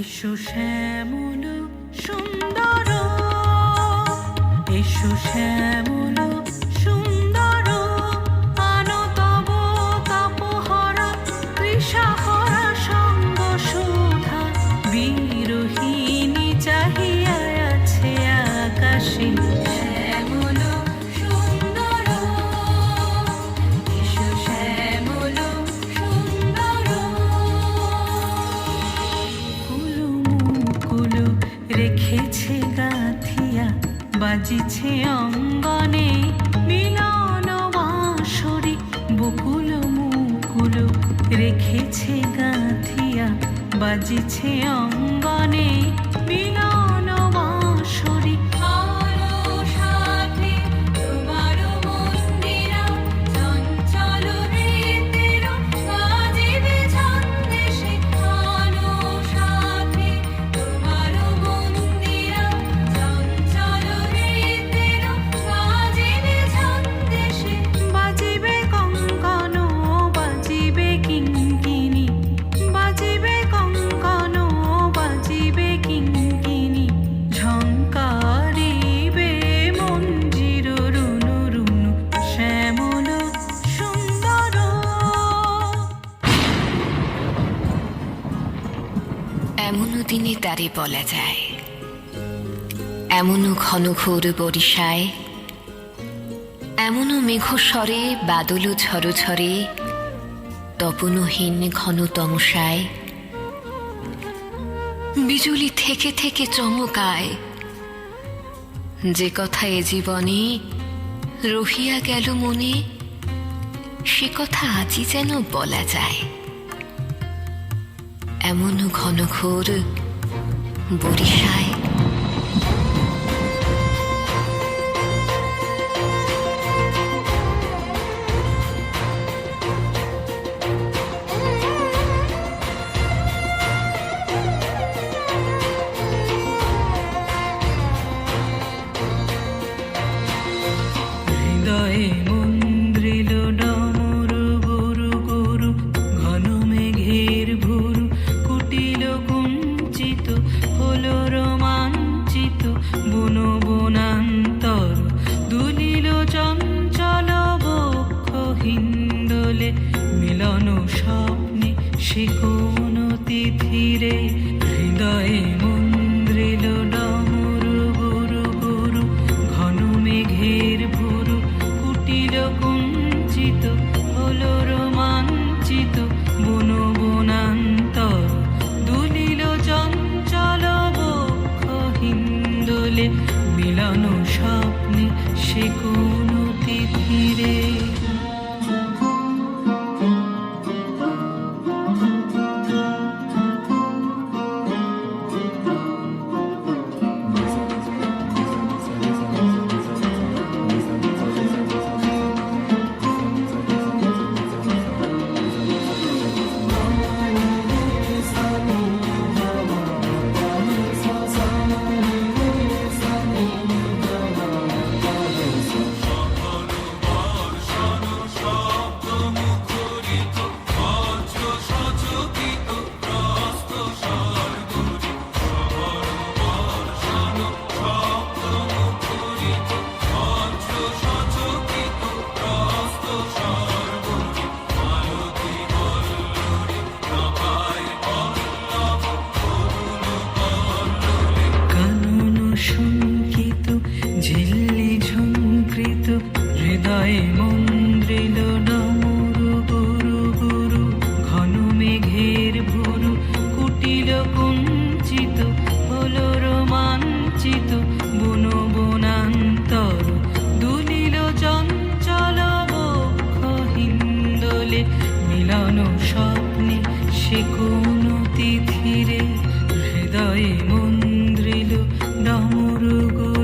এসো শ্যামল সুন্দর, এসো শ্যামল সুন্দর, আনো তব তাপহরা তৃষাহরা সঙ্গ সুধা। বিরোহিণী চাহিয়া আছে আকাশে, শ্যামল সুন্দর, এসো শ্যামল সুন্দর। কুলু মুকুলু রেখেছে গাঁথিয়া, বাজিছে অঙ্গনে মিলন বাঁশরি। বকুল মুকুল রেখেছে গাঁথিয়া, বাজিছে অঙ্গনে মিলন বাঁশরি। এমনও দিনে তারে বলা যায়, এমনও ঘন ঘোর বরিশায়, এমনও মেঘস্বরে বাদল ঝড় ঝরে, তপনহীন ঘন তমসায়। বিজুলি থেকে থেকে চমকায়, যে কথা এ জীবনে রহিয়া গেল মনে, সে কথা আজই যেন বলা যায়। এমনও ঘন ঘোর বরিশায়। হৃদয়ে মন্দ্রিল ডমরু গুরু গুরু, ঘন মেঘের ভুরু কুটিল কুঞ্চিত, হলো রোমাঞ্চিত বন বনান্তর। দুলিল চঞ্চল বক্ষ হিন্দোলে, মিলন স্বপ্নে সে কোন তিথিরে। হৃদয়ে মন্দ্রিল ডমরু গুরু গুরু, ঘন মেঘের ভুরু কুটিল কুঞ্চিত, হলো রোমাঞ্চিত বন বনান্তর। দুলিল চঞ্চল বক্ষ হিন্দোলে, মিলন স্বপ্নে সে কোন তিথিরে। শঙ্কিত ঝিল্লি ঝঙ্কৃত, হৃদয়ে মন্দ্রিল ডমরু গুরু গুরু, ঘন মেঘের ভুরু কুটিল কুঞ্চিত, হলো রোমাঞ্চিত বন বনান্তর। দুলিল চঞ্চল বক্ষ হিন্দোলে, মিলন স্বপ্নে সে কোন তিথিরে। হৃদয়ে মন্দ্রিল ডমরু গুরু